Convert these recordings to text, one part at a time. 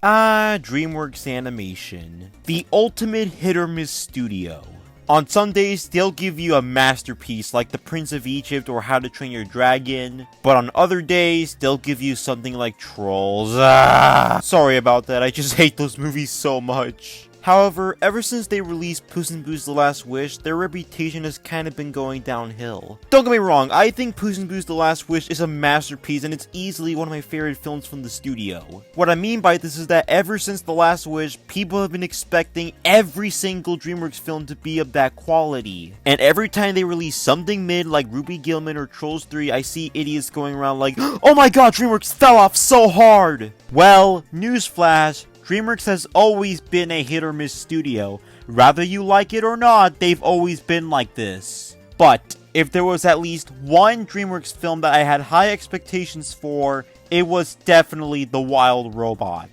Dreamworks Animation, the ultimate hit-or-miss studio. On some days, they'll give you a masterpiece like The Prince of Egypt or How to Train Your Dragon, but on other days, they'll give you something like Trolls. Sorry about that, I just hate those movies so much. However, ever since they released Puss in Boots: The Last Wish, their reputation has kind of been going downhill. Don't get me wrong, I think Puss in Boots: The Last Wish is a masterpiece and it's easily one of my favorite films from the studio. What I mean by this is that ever since The Last Wish, people have been expecting every single Dreamworks film to be of that quality. And every time they release something mid like Ruby Gilman or Trolls 3, I see idiots going around like, "Oh my god, Dreamworks fell off so hard!" Well, newsflash, Dreamworks has always been a hit-or-miss studio. Rather you like it or not, they've always been like this. But if there was at least one Dreamworks film that I had high expectations for, it was definitely The Wild Robot.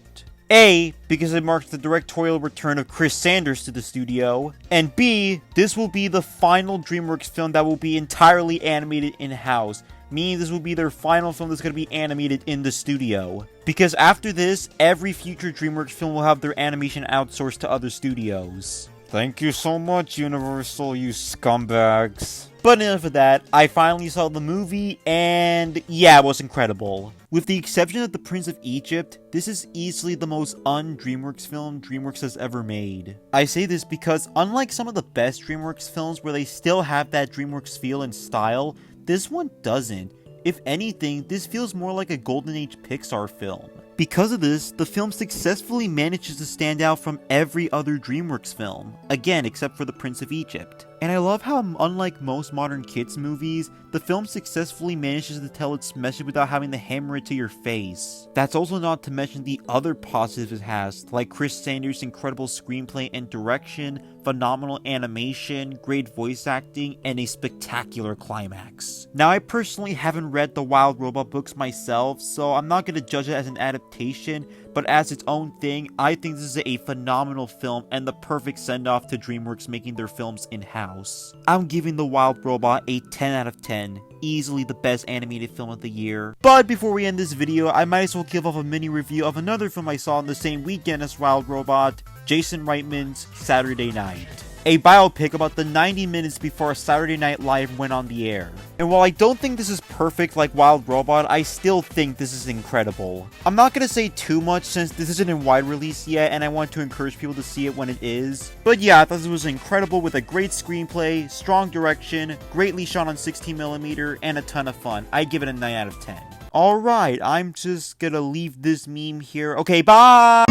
A, because it marks the directorial return of Chris Sanders to the studio, and B, this will be the final Dreamworks film that will be entirely animated in-house, meaning this will be their final film that's going to be animated in the studio. Because after this, every future Dreamworks film will have their animation outsourced to other studios. Thank you so much, Universal, you scumbags. But enough of that, I finally saw the movie, and yeah, it was incredible. With the exception of The Prince of Egypt, this is easily the most un-Dreamworks film Dreamworks has ever made. I say this because unlike some of the best Dreamworks films where they still have that Dreamworks feel and style, this one doesn't. If anything, this feels more like a Golden Age Pixar film. Because of this, the film successfully manages to stand out from every other Dreamworks film, again except for The Prince of Egypt. And I love how, unlike most modern kids movies, the film successfully manages to tell its message without having to hammer it to your face. That's also not to mention the other positives it has, like Chris Sanders' incredible screenplay and direction, phenomenal animation, great voice acting, and a spectacular climax. Now, I personally haven't read the Wild Robot books myself, so I'm not going to judge it as an adaptation, but as its own thing, I think this is a phenomenal film and the perfect send-off to Dreamworks making their films in-house. I'm giving The Wild Robot a 10 out of 10, easily the best animated film of the year. But before we end this video, I might as well give off a mini review of another film I saw on the same weekend as Wild Robot, Jason Reitman's Saturday Night. A biopic about the 90 minutes before Saturday Night Live went on the air. And while I don't think this is perfect like Wild Robot, I still think this is incredible. I'm not going to say too much since this isn't in wide release yet and I want to encourage people to see it when it is. But yeah, I thought this was incredible with a great screenplay, strong direction, greatly shot on 16mm, and a ton of fun. I give it a 9 out of 10. Alright, I'm just gonna leave this meme here. Okay, bye!